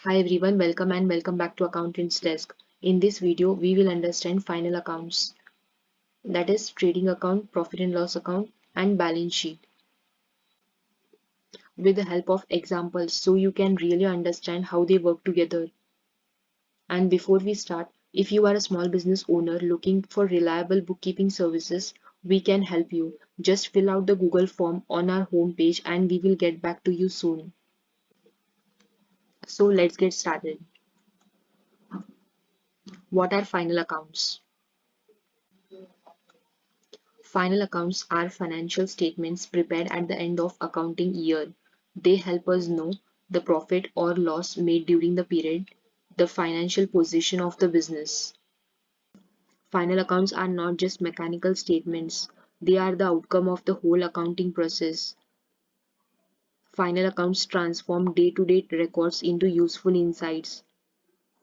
Hi everyone, welcome back to Accountant's Desk. In this video, we will understand final accounts, that is trading account, profit and loss account, and balance sheet with the help of examples so you can really understand how they work together. And before we start, if you are a small business owner looking for reliable bookkeeping services, we can help you. Just fill out the Google form on our homepage and we will get back to you soon. So let's get started. What are final accounts? Final accounts are financial statements prepared at the end of accounting year. They help us know the profit or loss made during the period, the financial position of the business. Final accounts are not just mechanical statements, they are the outcome of the whole accounting process. Final accounts transform day-to-day records into useful insights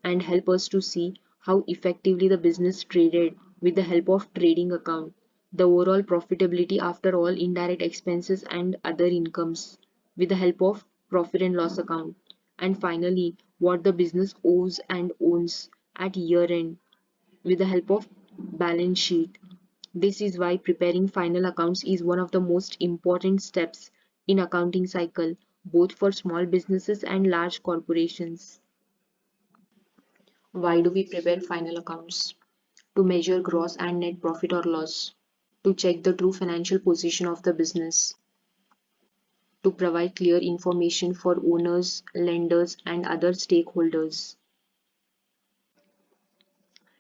and help us to see how effectively the business traded with the help of trading account, the overall profitability after all indirect expenses and other incomes with the help of profit and loss account, and finally what the business owes and owns at year end with the help of balance sheet. This is why preparing final accounts is one of the most important steps in accounting cycle, both for small businesses and large corporations. Why do we prepare final accounts? To measure gross and net profit or loss, to check the true financial position of the business, to provide clear information for owners, lenders, and other stakeholders.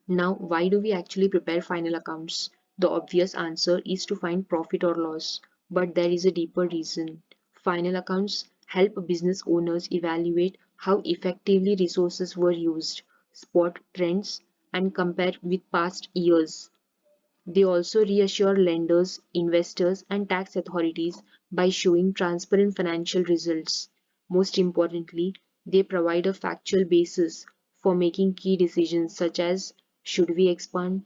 Now, why do we actually prepare final accounts? The obvious answer is to find profit or loss, but there is a deeper reason. Final accounts help business owners evaluate how effectively resources were used, spot trends, and compare with past years. They also reassure lenders, investors, and tax authorities by showing transparent financial results. Most importantly, they provide a factual basis for making key decisions such as should we expand,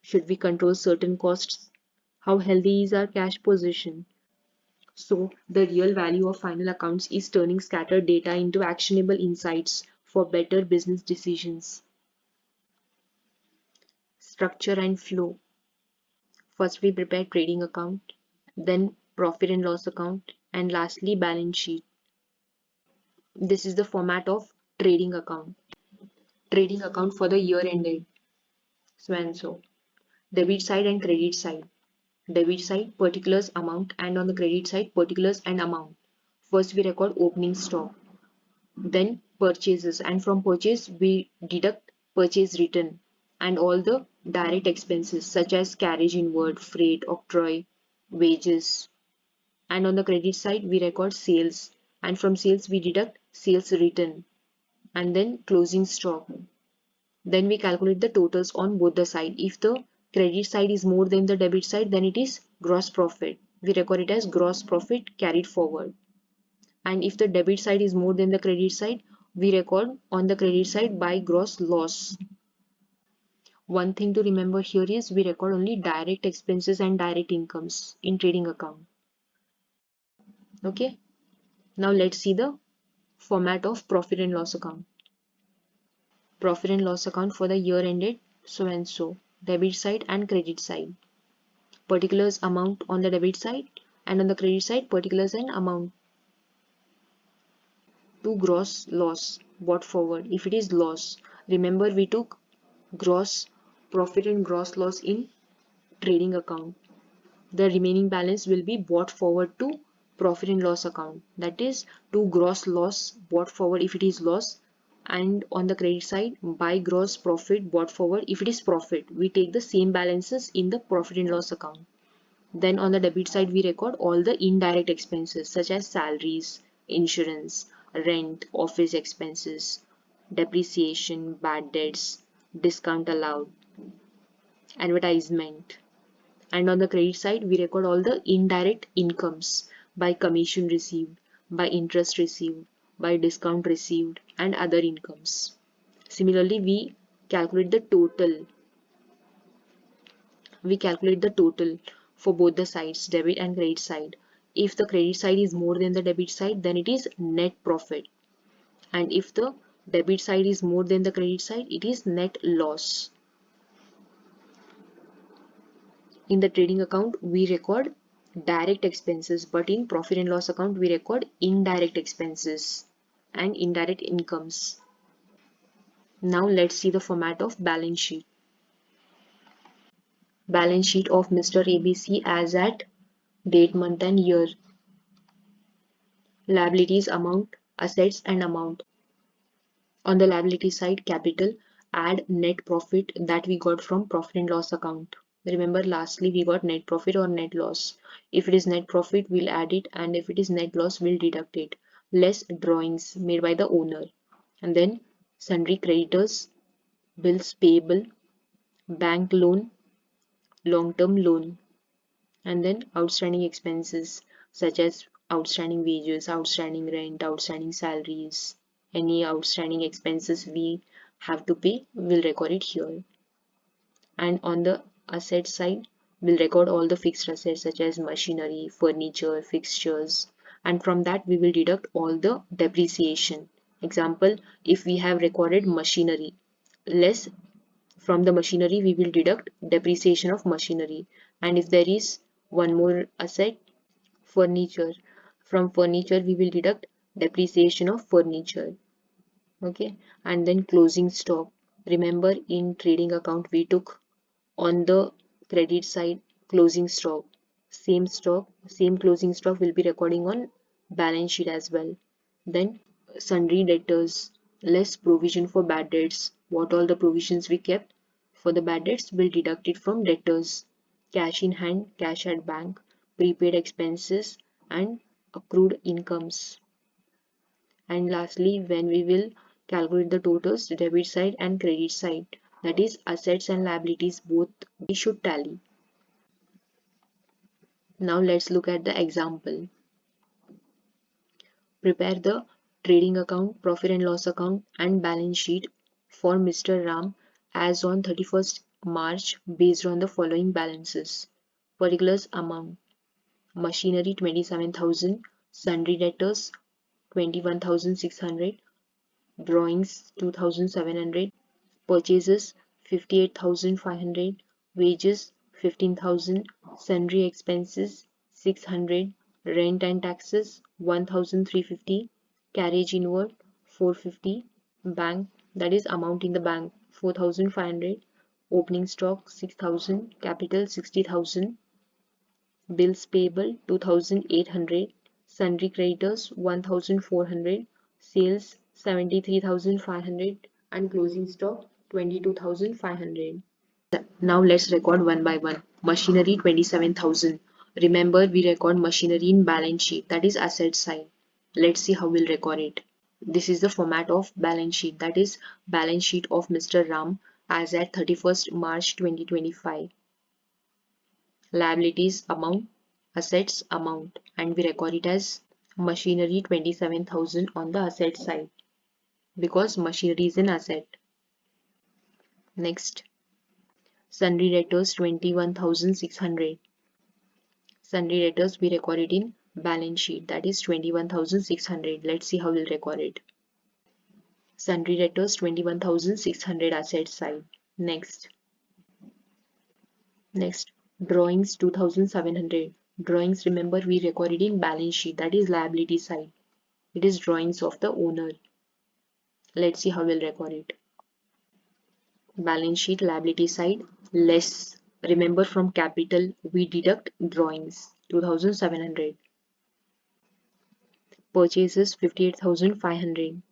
should we control certain costs, how healthy is our cash position. So, the real value of final accounts is turning scattered data into actionable insights for better business decisions. Structure and flow. First, we prepare trading account, then profit and loss account, and lastly, balance sheet. This is the format of trading account. Trading account for the year ended. So and so. Debit side and credit side. Debit side, particulars amount, and on the credit side, particulars and amount. First, we record opening stock, then purchases, and from purchase, we deduct purchase return and all the direct expenses such as carriage inward, freight, octroi, wages. And on the credit side we record sales, and from sales we deduct sales return and then closing stock. Then we calculate the totals on both the side. If the credit side is more than the debit side, then it is gross profit, we record it as gross profit carried forward. And if the debit side is more than the credit side, we record on the credit side by gross loss. One thing to remember here is we record only direct expenses and direct incomes in trading account. Okay, now let's see the format of profit and loss account. Profit and loss account for the year ended so and so, debit side and credit side. Particulars amount on the debit side, and on the credit side particulars and amount. To gross loss brought forward. If it is loss, remember we took gross profit and gross loss in trading account. The remaining balance will be brought forward to profit and loss account, that is to gross loss brought forward if it is loss, and on the credit side by gross profit brought forward if it is profit. We take the same balances in the profit and loss account. Then on the debit side we record all the indirect expenses such as salaries, insurance, rent, office expenses, depreciation, bad debts, discount allowed, advertisement. And on the credit side we record all the indirect incomes by commission received, by interest received, by discount received, and other incomes. Similarly we calculate the total for both the sides, debit and credit side. If the credit side is more than the debit side, then it is net profit, and if the debit side is more than the credit side, it is net loss. In the trading account, we record direct expenses, but in profit and loss account, we record indirect expenses and indirect incomes. Now let's see the format of balance sheet. Balance sheet of Mr. ABC as at date, month and year. Liabilities amount, assets and amount. On the liability side, capital, add net profit that we got from profit and loss account. Remember, lastly we got net profit or net loss. If it is net profit, we'll add it, and if it is net loss, we'll deduct it. Less drawings made by the owner. And then sundry creditors, bills payable, bank loan, long-term loan. And then outstanding expenses such as outstanding wages, outstanding rent, outstanding salaries, any outstanding expenses we have to pay, we'll record it here. And on the asset side, we'll record all the fixed assets such as machinery, furniture, fixtures, and from that we will deduct all the depreciation. Example, if we have recorded machinery, less from the machinery we will deduct depreciation of machinery. And if there is one more asset, furniture, from furniture we will deduct depreciation of furniture. Okay, and then closing stock. Remember, in trading account we took on the credit side closing stock. Same closing stock will be recording on balance sheet as well. Then sundry debtors, less provision for bad debts. What all the provisions we kept for the bad debts will deduct it from debtors. Cash in hand, cash at bank, prepaid expenses and accrued incomes. And lastly, when we will calculate the totals, debit side and credit side, that is assets and liabilities, both we should tally. Now let's look at the example. Prepare the trading account, profit and loss account and balance sheet for Mr. Ram as on 31st March based on the following balances. Particulars amount: machinery 27,000, sundry debtors 21,600, drawings 2,700, purchases 58,500, wages 15,000, sundry expenses 600, rent and taxes 1,350, carriage inward 450, bank, that is amount in the bank, 4,500, opening stock 6,000, capital 60,000, bills payable 2,800, sundry creditors 1,400, sales 73,500 and closing stock 22,500. Now let's record one by one. Machinery 27,000. Remember, we record machinery in balance sheet, that is asset side. Let's see how we'll record it. This is the format of balance sheet, that is balance sheet of Mr. Ram as at 31st March 2025. Liabilities amount, assets amount, and we record it as machinery 27,000 on the asset side because machinery is an asset. Next, sundry debtors 21,600. Sundry debtors we record it in balance sheet, that is 21,600. Let's see how we'll record it. Sundry debtors 21,600 asset side. Next, drawings 2,700. Drawings, remember, we recorded in balance sheet, that is liability side. It is drawings of the owner. Let's see how we'll record it. Balance sheet, liability side, less. Remember, from capital we deduct drawings 2,700. Purchases 58,500.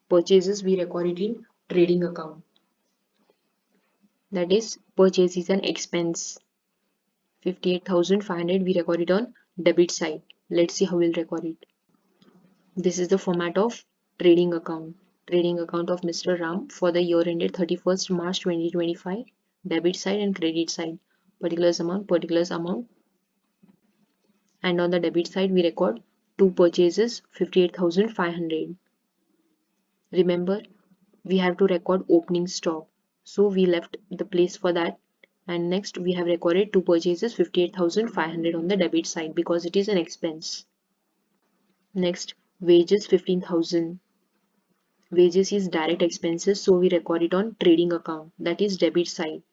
Purchases we recorded in trading account. That is, purchase is an expense. 58,500 we recorded on debit side. Let's see how we'll record it. This is the format of trading account. Trading account of Mr. Ram for the year ended 31st March 2025. Debit side and credit side. Particulars amount. And on the debit side we record two purchases 58,500. Remember, we have to record opening stock. So we left the place for that. And next we have recorded two purchases 58,500 on the debit side because it is an expense. Next, wages 15,000. Wages is direct expenses, so we record it on trading account, that is debit side.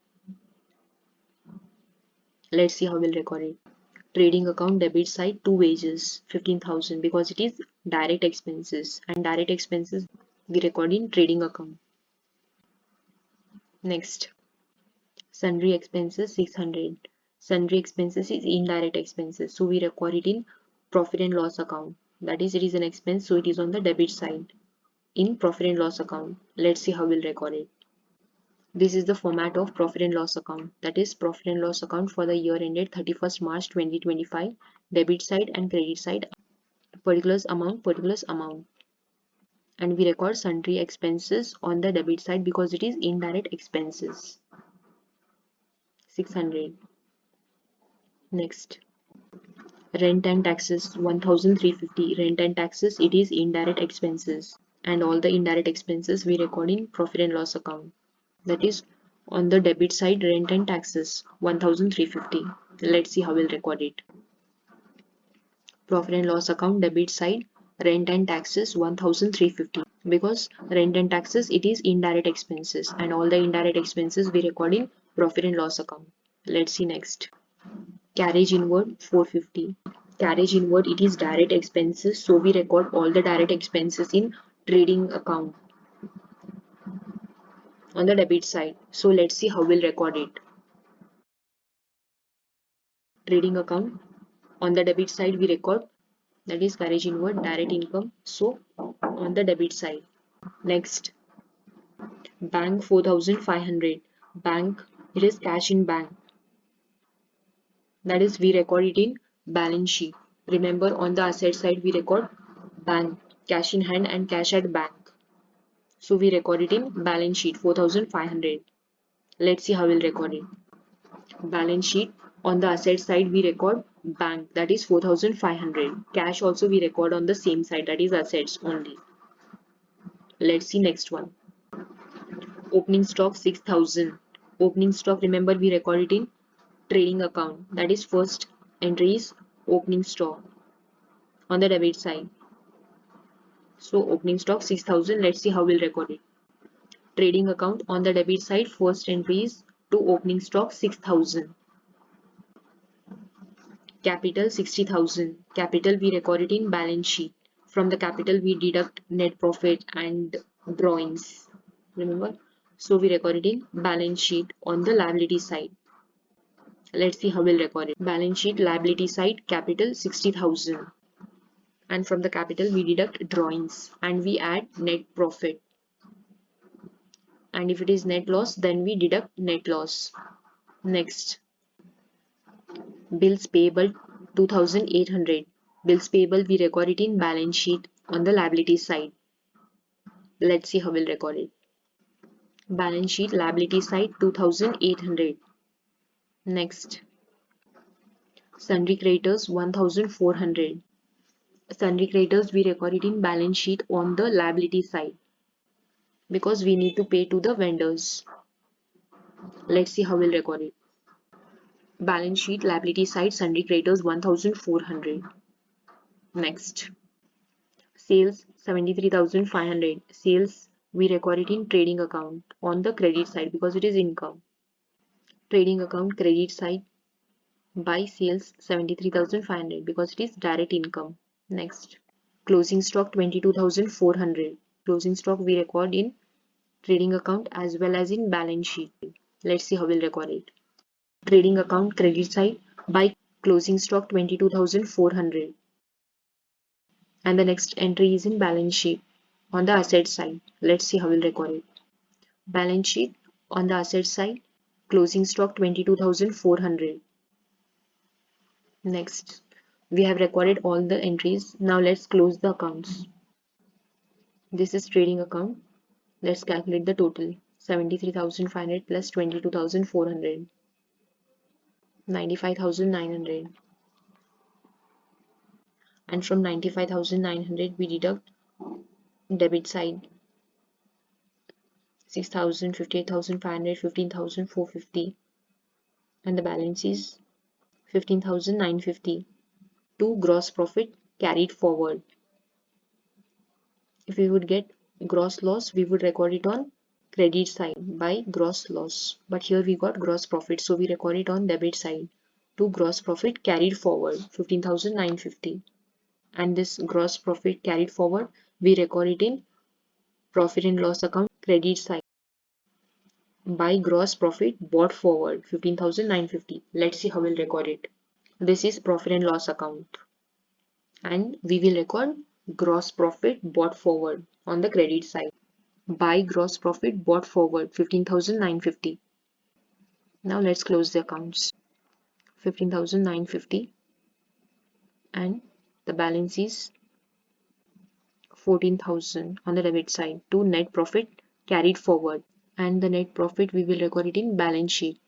Let's see how we'll record it. Trading account debit side to wages 15,000 because it is direct expenses, and direct expenses we record in trading account. Next, sundry expenses 600. Sundry expenses is indirect expenses, so we record it in profit and loss account. That is, it is an expense, so it is on the debit side in profit and loss account. Let's see how we'll record it. This is the format of profit and loss account, that is profit and loss account for the year ended 31st March 2025, debit side and credit side, particulars amount, and we record sundry expenses on the debit side because it is indirect expenses 600. Next, rent and taxes 1350. Rent and taxes, it is indirect expenses, and all the indirect expenses we record in profit and loss account, that is on the debit side rent and taxes 1350. Let's see how we'll record it. Profit and loss account debit side rent and taxes 1350, because rent and taxes it is indirect expenses, and all the indirect expenses we record in profit and loss account. Let's see next. Carriage inward 450. Carriage inward, it is direct expenses, so we record all the direct expenses in trading account on the debit side. So let's see how we'll record it. Trading account, on the debit side we record, that is carriage inward direct income, so on the debit side. Next, bank 4500. Bank, it is cash in bank, that is we record it in balance sheet. Remember, on the asset side we record bank, cash in hand and cash at bank, so we record it in balance sheet 4500. Let's see how we'll record it. Balance sheet, on the asset side we record bank, that is 4500. Cash also we record on the same side, that is assets only. Let's see next one. Opening stock 6000. Opening stock, remember we record it in trading account, that is first entry is opening stock on the debit side, so opening stock 6000. Let's see how we'll record it. Trading account, on the debit side first entry is to opening stock 6000. Capital 60,000. Capital we record it in balance sheet. From the capital we deduct net profit and drawings. Remember? So we record it in balance sheet on the liability side. Let's see how we'll record it. Balance sheet liability side capital 60,000. And from the capital we deduct drawings and we add net profit. And if it is net loss, then we deduct net loss. Next, bills payable 2800. Bills payable we record it in balance sheet on the liability side. Let's see how we'll record it. Balance sheet liability side 2800. Next, sundry creditors 1400. Sundry creditors we record it in balance sheet on the liability side because we need to pay to the vendors. Let's see how we'll record it. Balance sheet liability side sundry creditors 1400. Next, sales 73,500. Sales we record it in trading account on the credit side because it is income. Trading account credit side by sales 73,500 because it is direct income. Next, closing stock 22,400. Closing stock we record in trading account as well as in balance sheet. Let's see how we'll record it. Trading account credit side by closing stock 22,400. And the next entry is in balance sheet on the asset side. Let's see how we'll record it. Balance sheet on the asset side, closing stock 22,400. Next, we have recorded all the entries. Now let's close the accounts. This is trading account. Let's calculate the total. 73,500 plus 22,400. 95,900. And from 95,900 we deduct debit side 6,000, 58,500, 15,450, and the balance is 15,950 to gross profit carried forward. If we would get gross loss, we would record it on credit side by gross loss. But here we got gross profit, so we record it on debit side to gross profit carried forward 15,950. And this gross profit carried forward, we record it in profit and loss account credit side by gross profit brought forward 15,950. Let's see how we'll record it. This is profit and loss account, and we will record gross profit brought forward on the credit side by gross profit brought forward 15,950. Now let's close the accounts. 15,950 and the balance is 14,000 on the debit side to net profit carried forward, and the net profit we will record it in balance sheet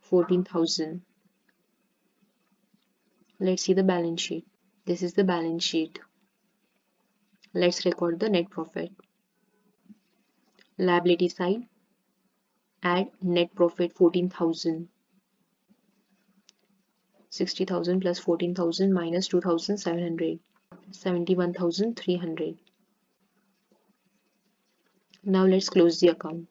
14,000. Let's see the balance sheet. This is the balance sheet. Let's record the net profit. Liability side, add net profit 14,000. 60,000 plus 14,000 minus 2,700. 71,300. Now let's close the account.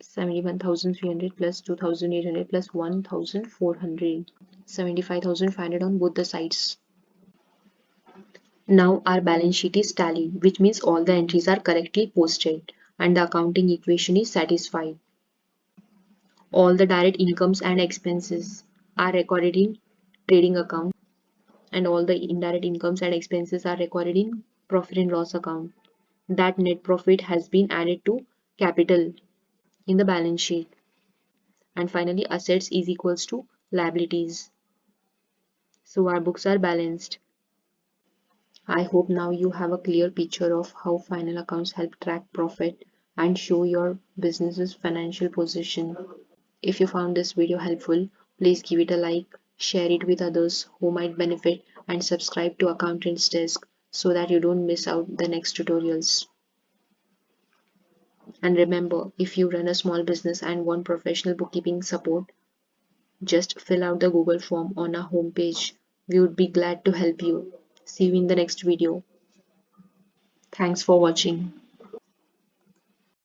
71,300 plus 2,800 plus 1,400. 75,500 on both the sides. Now our balance sheet is tallied, which means all the entries are correctly posted and the accounting equation is satisfied. All the direct incomes and expenses are recorded in trading account, and all the indirect incomes and expenses are recorded in profit and loss account. That net profit has been added to capital in the balance sheet. And finally, assets is equals to liabilities. So our books are balanced. I hope now you have a clear picture of how final accounts help track profit and show your business's financial position. If you found this video helpful, please give it a like, share it with others who might benefit, and subscribe to Accountant's Desk so that you don't miss out the next tutorials. And remember, if you run a small business and want professional bookkeeping support, just fill out the Google form on our homepage. We would be glad to help you. See you in the next video. Thanks for watching.